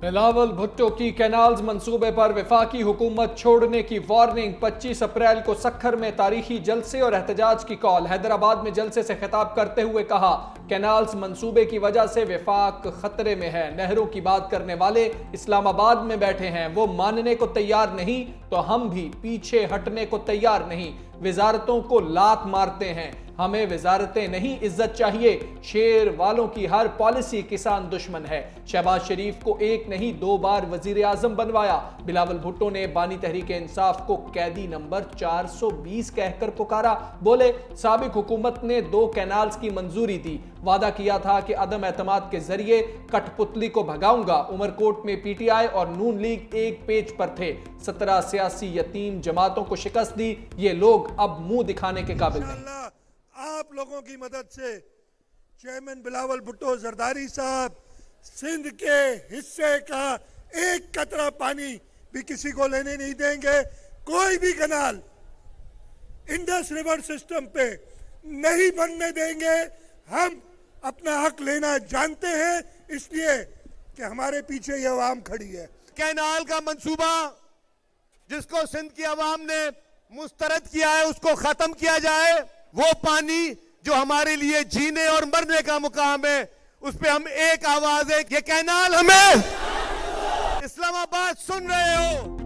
بلاول بھٹو کی کینالز منصوبے پر وفاقی حکومت چھوڑنے کی وارننگ 25 اپریل کو سکھر میں تاریخی جلسے اور احتجاج کی کال حیدرآباد میں جلسے سے خطاب کرتے ہوئے کہا کینالز منصوبے کی وجہ سے وفاق خطرے میں ہے نہروں کی بات کرنے والے اسلام آباد میں بیٹھے ہیں وہ ماننے کو تیار نہیں تو ہم بھی پیچھے ہٹنے کو تیار نہیں وزارتوں کو لات مارتے ہیں ہمیں وزارتیں نہیں عزت چاہیے شیر والوں کی ہر پالیسی کسان دشمن ہے شہباز شریف کو ایک نہیں 2 بار وزیر اعظم بنوایا بلاول بھٹو نے بانی تحریک انصاف کو قیدی نمبر 420 کہہ کر پکارا بولے سابق حکومت نے 2 کینالز کی منظوری دی وعدہ کیا تھا کہ عدم اعتماد کے ذریعے کٹ پتلی کو بھگاؤں گا عمرکوٹ میں پی ٹی آئی اور نون لیگ ایک پیج پر تھے 17 سیاسی یتیم جماعتوں کو شکست دی یہ لوگ اب منہ دکھانے کے قابل نہیں آپ لوگوں کی مدد سے چیئرمین بلاول بھٹو زرداری صاحب سندھ کے حصے کا ایک قطرہ پانی بھی کسی کو لینے نہیں دیں گے کوئی بھی کنال انڈس ریور سسٹم پہ نہیں بننے دیں گے ہم اپنا حق لینا جانتے ہیں اس لیے کہ ہمارے پیچھے یہ عوام کھڑی ہے کینال کا منصوبہ جس کو سندھ کی عوام نے مسترد کیا ہے اس کو ختم کیا جائے وہ پانی جو ہمارے لیے جینے اور مرنے کا مقام ہے اس پہ ہم ایک آواز ہے یہ کینال ہمیں اسلام آباد سن رہے ہو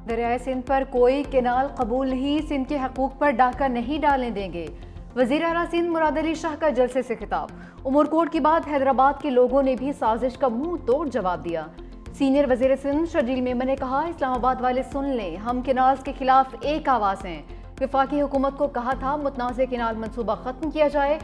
دریائے سندھ پر کوئی کینال قبول نہیں سندھ کے حقوق پر ڈاکہ نہیں ڈالنے دیں گے وزیر اعلیٰ سندھ مراد علی شاہ کا جلسے سے خطاب عمرکوٹ کی بعد حیدرآباد کے لوگوں نے بھی سازش کا منہ توڑ جواب دیا سینئر وزیر سندھ شرجیل میمن نے کہا اسلام آباد والے سن لیں ہم کینالز کے خلاف ایک آواز ہیں وفاقی حکومت کو کہا تھا متنازع کینال منصوبہ ختم کیا جائے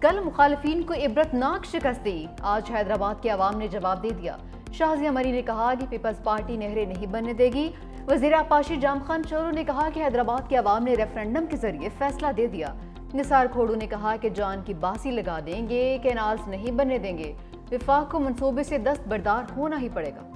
کل مخالفین کو عبرتناک شکست دی آج حیدرآباد کے عوام نے جواب دے دیا شاہزیہ مری نے کہا کہ پیپلز پارٹی نہریں نہیں بننے دے گی وزیر آبپاشی جام خان چورو نے کہا کہ حیدرآباد کے عوام نے ریفرنڈم کے ذریعے فیصلہ دے دیا نثار کھوڑو نے کہا کہ جان کی باسی لگا دیں گے کینالز نہیں بننے دیں گے وفاق کو منصوبے سے دستبردار ہونا ہی پڑے گا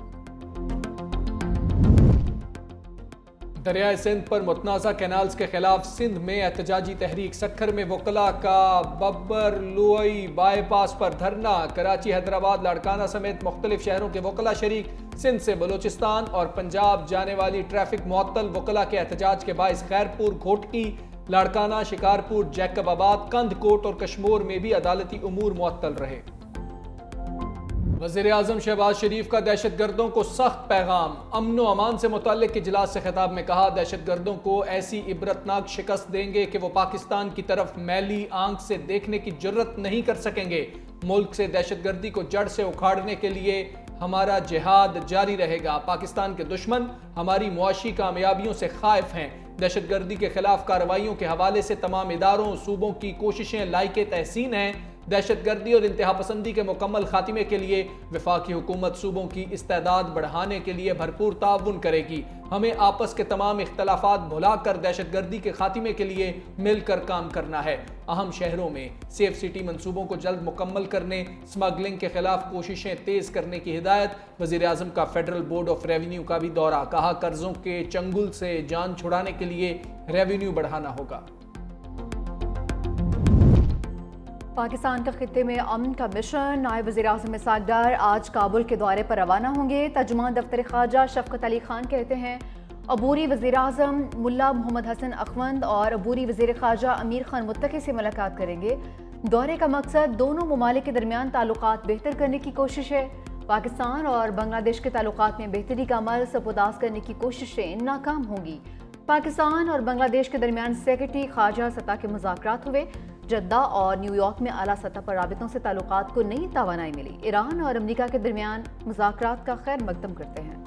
دریائے سندھ پر متنازع کینالز کے خلاف سندھ میں احتجاجی تحریک سکھر میں وکلاء کا ببر لوئی بائی پاس پر دھرنا کراچی حیدرآباد لاڑکانہ سمیت مختلف شہروں کے وکلاء شریک سندھ سے بلوچستان اور پنجاب جانے والی ٹریفک معطل وکلاء کے احتجاج کے باعث خیرپور گھوٹکی لاڑکانہ شکارپور جیکب آباد کندھ کوٹ اور کشمور میں بھی عدالتی امور معطل رہے وزیر اعظم شہباز شریف کا دہشت گردوں کو سخت پیغام امن و امان سے متعلق اجلاس سے خطاب میں کہا دہشت گردوں کو ایسی عبرتناک شکست دیں گے کہ وہ پاکستان کی طرف میلی آنکھ سے دیکھنے کی جرت نہیں کر سکیں گے ملک سے دہشت گردی کو جڑ سے اکھاڑنے کے لیے ہمارا جہاد جاری رہے گا پاکستان کے دشمن ہماری معاشی کامیابیوں سے خائف ہیں دہشت گردی کے خلاف کارروائیوں کے حوالے سے تمام اداروں صوبوں کی کوششیں لائق تحسین ہیں دہشت گردی اور انتہا پسندی کے مکمل خاتمے کے لیے وفاقی حکومت صوبوں کی استعداد بڑھانے کے لیے بھرپور تعاون کرے گی ہمیں آپس کے تمام اختلافات بھلا کر دہشت گردی کے خاتمے کے لیے مل کر کام کرنا ہے اہم شہروں میں سیف سٹی منصوبوں کو جلد مکمل کرنے سمگلنگ کے خلاف کوششیں تیز کرنے کی ہدایت وزیر اعظم کا فیڈرل بورڈ آف ریونیو کا بھی دورہ کہا قرضوں کے چنگل سے جان چھڑانے کے لیے ریونیو بڑھانا ہوگا پاکستان کا خطے میں امن کا مشن نائب وزیر اعظم اسحاق ڈار آج کابل کے دورے پر روانہ ہوں گے ترجمان دفتر خارجہ شفقت علی خان کہتے ہیں عبوری وزیر اعظم ملا محمد حسن اخوند اور عبوری وزیر خارجہ امیر خان متقی سے ملاقات کریں گے دورے کا مقصد دونوں ممالک کے درمیان تعلقات بہتر کرنے کی کوشش ہے پاکستان اور بنگلہ دیش کے تعلقات میں بہتری کا عمل سرپرداز کرنے کی کوششیں ناکام ہوں گی پاکستان اور بنگلہ دیش کے درمیان سیکرٹری خارجہ سطح کے مذاکرات ہوئے جدہ اور نیو یارک میں اعلیٰ سطح پر رابطوں سے تعلقات کو نئی توانائی ملی ایران اور امریکہ کے درمیان مذاکرات کا خیر مقدم کرتے ہیں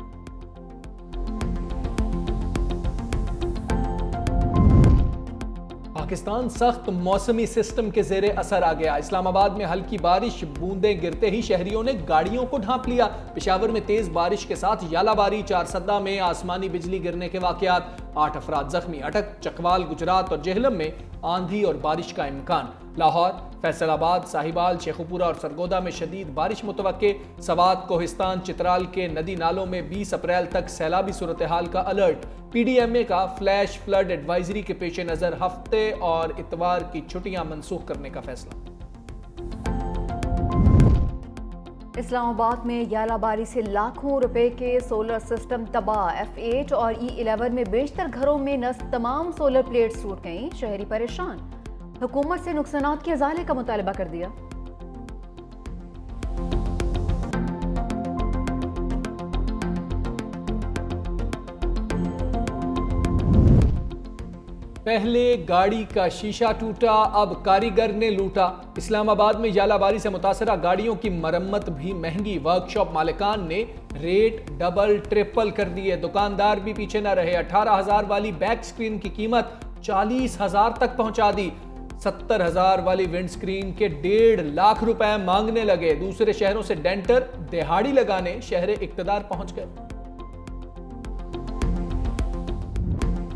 پاکستان سخت موسمی سسٹم کے زیر اثر آ گیا اسلام آباد میں ہلکی بارش بوندیں گرتے ہی شہریوں نے گاڑیوں کو ڈھانپ لیا پشاور میں تیز بارش کے ساتھ یالہ باری چارسدہ میں آسمانی بجلی گرنے کے واقعات 8 افراد زخمی اٹک چکوال گجرات اور جہلم میں آندھی اور بارش کا امکان لاہور فیصل آباد صاحبال شیخوپورہ اور سرگودا میں شدید بارش متوقع سوات کوہستان چترال کے ندی نالوں میں 20 اپریل تک سیلابی صورتحال کا الرٹ پی ڈی ایم اے کا فلیش فلڈ ایڈوائزری کے پیش نظر ہفتے اور اتوار کی چھٹیاں منسوخ کرنے کا فیصلہ اسلام آباد میں یالہ باری سے لاکھوں روپے کے سولر سسٹم تباہ، F8 اور E11 میں بیشتر گھروں میں نصب تمام سولر پلیٹس ٹوٹ گئیں، شہری پریشان، حکومت سے نقصانات کے ازالے کا مطالبہ کر دیا۔ پہلے گاڑی کا شیشہ ٹوٹا، اب کاریگر نے لوٹا۔ اسلام آباد میں یالہ باری سے متاثرہ گاڑیوں کی مرمت بھی مہنگی، ورکشاپ مالکان نے ریٹ ڈبل ٹرپل کر دیے، دکاندار بھی پیچھے نہ رہے، 18,000 والی بیک سکرین کی قیمت 40,000 تک پہنچا دی، 70,000 والی ونڈ سکرین کے 1.5 لاکھ روپے مانگنے لگے۔ دوسرے شہروں سے ڈینٹر دہاڑی لگانے شہر اقتدار پہنچ گئے۔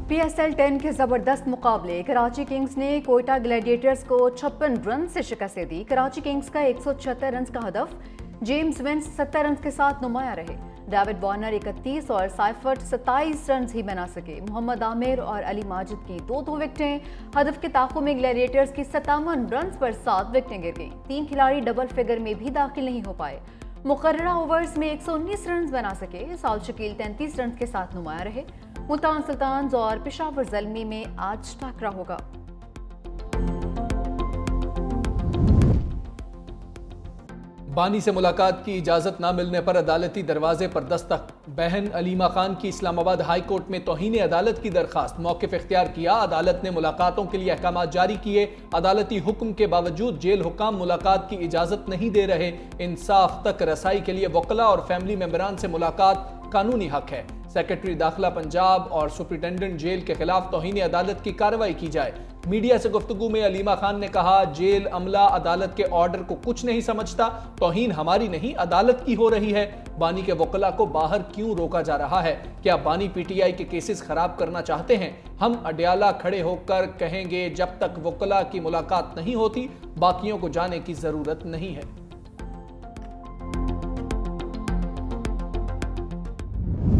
PSL 10 کے زبردست مقابلے، کراچی کنگز نے کوئٹہ گلیڈیٹرز کو 56 رن سے شکست دے دی۔ کراچی کنگز کا 176 رنز کا ہدف، جیمز ونس 70 رنز کے ساتھ نمایاں رہے، ڈیوڈ وارنر 31 اور سائفرٹ 27 رنز ہی بنا سکے۔ محمد عامر اور علی ماجد کی 2 وکٹیں، ہدف کے تعاقب میں گلیڈیٹرز کی 57 رنز پر 7 وکٹیں گر گئیں، 3 کھلاڑی ڈبل فگر میں بھی داخل نہیں ہو پائے۔ مقررہ اوورز میں 119 رنز بنا سکے، سال شکیل 33 رنز کے ساتھ نمایاں رہے۔ ملتان سلطانز اور پشاور زلمی میں آج ٹاکرا ہوگا۔ بانی سے ملاقات کی اجازت نہ ملنے پر عدالتی دروازے پر دستک، بہن علیمہ خان کی اسلام آباد ہائی کورٹ میں توہین عدالت کی درخواست، موقف اختیار کیا، عدالت نے ملاقاتوں کے لیے احکامات جاری کیے، عدالتی حکم کے باوجود جیل حکام ملاقات کی اجازت نہیں دے رہے، انصاف تک رسائی کے لیے وکلاء اور فیملی ممبران سے ملاقات قانونی حق ہے، سیکرٹری داخلہ پنجاب اور سپرنٹینڈنٹ جیل کے خلاف توہین عدالت کی کارروائی کی جائے۔ میڈیا سے گفتگو میں علیمہ خان نے کہا، جیل عملہ عدالت کے آرڈر کو کچھ نہیں سمجھتا، توہین ہماری نہیں عدالت کی ہو رہی ہے، بانی کے وکلاء کو باہر کیوں روکا جا رہا ہے؟ کیا بانی PTI کے کیسز خراب کرنا چاہتے ہیں؟ ہم اڈیالہ کھڑے ہو کر کہیں گے، جب تک وکلاء کی ملاقات نہیں ہوتی باقیوں کو جانے کی ضرورت نہیں ہے۔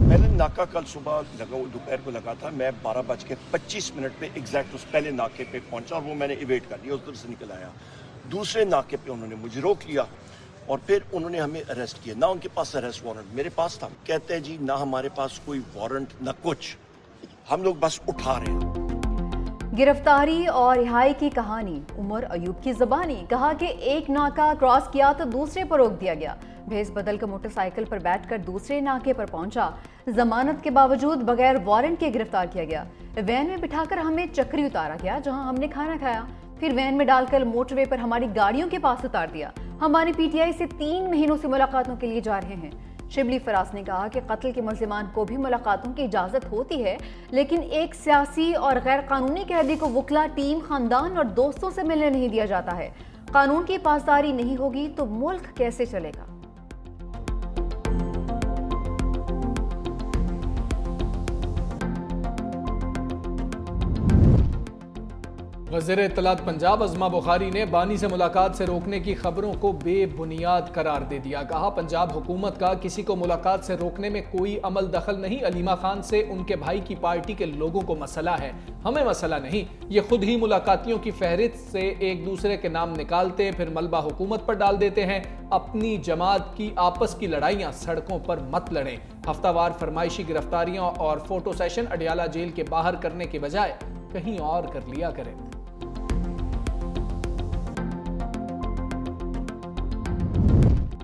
پہلے ناکہ کل صبح لگا، دوپہر کو لگا تھا، میں 12:25 پہ ایگزیکٹ اس پہلے ناکے پہ پہنچا اور وہ میں نے ایویٹ کر لیا، ادھر سے نکل آیا۔ دوسرے ناکے پہ انہوں نے مجھے روک لیا اور پھر انہوں نے ہمیں اریسٹ کیا، نہ ان کے پاس اریسٹ وارنٹ، میرے پاس تھا۔ کہتے ہیں جی نہ ہمارے پاس کوئی وارنٹ نہ کچھ، ہم لوگ بس اٹھا رہے ہیں۔ گرفتاری اور رہائی کی کہانی، عمر ایوب کی زبانی، کہا کہ ایک ناکہ کراس کیا تو دوسرے پر روک دیا گیا، بھیس بدل کر موٹر سائیکل پر بیٹھ کر دوسرے ناکے پر پہنچا، ضمانت کے باوجود بغیر وارنٹ کے گرفتار کیا گیا، وین میں بٹھا کر ہمیں چکری اتارا گیا جہاں ہم نے کھانا کھایا، پھر وین میں ڈال کر موٹر وے پر ہماری گاڑیوں کے پاس اتار دیا۔ ہماری PTI سے 3 مہینوں سے ملاقاتوں کے لیے جا رہے ہیں۔ شبلی فراز نے کہا کہ قتل کے ملزمان کو بھی ملاقاتوں کی اجازت ہوتی ہے، لیکن ایک سیاسی اور غیر قانونی قیدی کو وکلا، ٹیم، خاندان اور دوستوں سے ملنے نہیں دیا جاتا ہے۔ قانون کی پاسداری نہیں ہوگی تو ملک کیسے چلے گا؟ وزیر اطلاعات پنجاب عظمہ بخاری نے بانی سے ملاقات سے روکنے کی خبروں کو بے بنیاد قرار دے دیا، کہا پنجاب حکومت کا کسی کو ملاقات سے روکنے میں کوئی عمل دخل نہیں، علیمہ خان سے ان کے بھائی کی پارٹی کے لوگوں کو مسئلہ ہے، ہمیں مسئلہ نہیں، یہ خود ہی ملاقاتیوں کی فہرست سے ایک دوسرے کے نام نکالتے پھر ملبہ حکومت پر ڈال دیتے ہیں، اپنی جماعت کی آپس کی لڑائیاں سڑکوں پر مت لڑیں، ہفتہ وار فرمائشی گرفتاریاں اور فوٹو سیشن اڈیالہ جیل کے باہر کرنے کے بجائے کہیں اور کر لیا کریں۔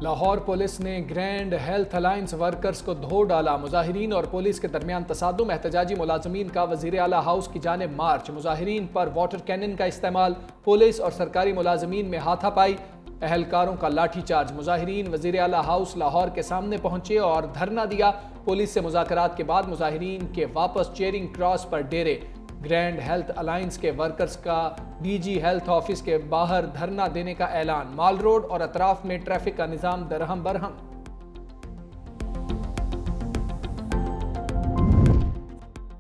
لاہور پولیس نے گرینڈ ہیلتھ الائنس ورکرز کو دھو ڈالا، مظاہرین اور پولیس کے درمیان تصادم، احتجاجی ملازمین کا وزیر اعلیٰ ہاؤس کی جانب مارچ، مظاہرین پر واٹر کینن کا استعمال، پولیس اور سرکاری ملازمین میں ہاتھا پائی، اہلکاروں کا لاٹھی چارج، مظاہرین وزیر اعلیٰ ہاؤس لاہور کے سامنے پہنچے اور دھرنا دیا، پولیس سے مذاکرات کے بعد مظاہرین کے واپس چیرنگ کراس پر ڈیرے، گرینڈ ہیلتھ الائنس کے ورکرز کا DG ہیلتھ آفس کے باہر دھرنا دینے کا اعلان، مال روڈ اور اطراف میں ٹریفک کا نظام درہم برہم۔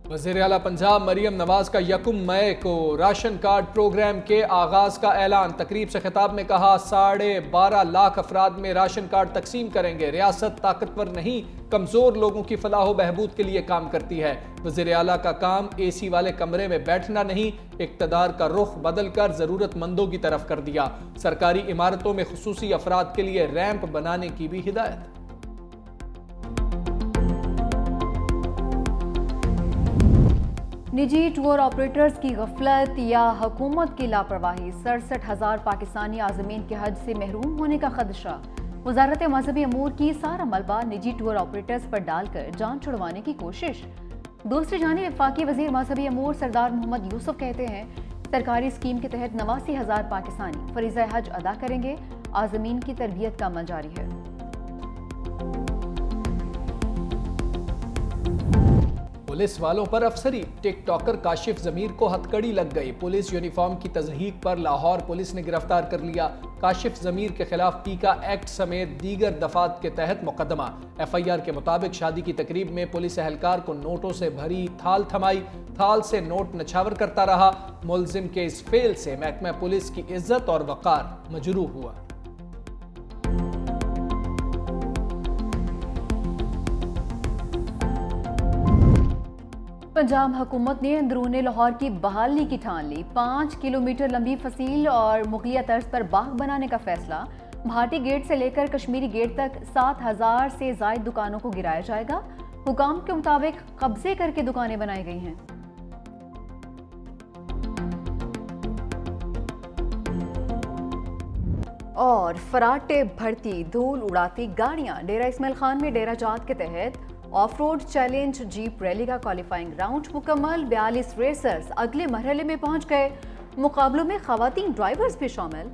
وزیر اعلیٰ پنجاب مریم نواز کا 1 مئی کو راشن کارڈ پروگرام کے آغاز کا اعلان۔ تقریب سے خطاب میں کہا 12.5 لاکھ افراد میں راشن کارڈ تقسیم کریں گے۔ ریاست طاقتور نہیں، کمزور لوگوں کی فلاح و بہبود کے لیے کام کرتی ہے۔ وزیر اعلیٰ کا کام اے سی والے کمرے میں بیٹھنا نہیں، اقتدار کا رخ بدل کر ضرورت مندوں کی طرف کر دیا۔ سرکاری عمارتوں میں خصوصی افراد کے لیے ریمپ بنانے کی بھی ہدایت۔ نجی ٹور آپریٹرز کی غفلت یا حکومت کی لاپرواہی، 67,000 پاکستانی عازمین کے حج سے محروم ہونے کا خدشہ۔ وزارت مذہبی امور کی سارا ملبہ نجی ٹور آپریٹرز پر ڈال کر جان چھڑوانے کی کوشش۔ دوسری جانب وفاقی وزیر مذہبی امور سردار محمد یوسف کہتے ہیں سرکاری اسکیم کے تحت 89,000 پاکستانی فریضہ حج ادا کریں گے۔ عازمین کی تربیت کا عمل جاری ہے۔ پولیس والوں پر افسری، ٹک ٹاکر کاشف ضمیر کو ہتکڑی لگ گئی۔ پولیس یونیفارم کی تضحیک پر لاہور پولیس نے گرفتار کر لیا۔ کاشف ضمیر کے خلاف پیکا ایکٹ سمیت دیگر دفعات کے تحت مقدمہ۔ ایف آئی آر کے مطابق شادی کی تقریب میں پولیس اہلکار کو نوٹوں سے بھری تھال تھمائی، تھال سے نوٹ نچھاور کرتا رہا۔ ملزم کے اس فعل سے محکمہ پولیس کی عزت اور وقار مجروح ہوا۔ پنجاب حکومت نے اندرون لاہور کی بحالی کی ٹھان لی۔ 5 کلومیٹر لمبی فصیل اور مغلیہ طرز پر باغ بنانے کا فیصلہ۔ بھاٹی گیٹ سے لے کر کشمیری گیٹ تک 7,000 سے زائد دکانوں کو گرایا جائے گا۔ حکام کے مطابق قبضے کر کے دکانیں بنائی گئی ہیں۔ اور فراٹے بھرتی دھول اڑاتی گاڑیاں، ڈیرہ اسماعیل خان میں ڈیرہ جات کے تحت off road challenge jeep rally کا کوالیفائنگ راؤنڈ مکمل۔ 42 ریسرز اگلے مرحلے میں پہنچ گئے۔ مقابلوں میں خواتین ڈرائیورز بھی شامل۔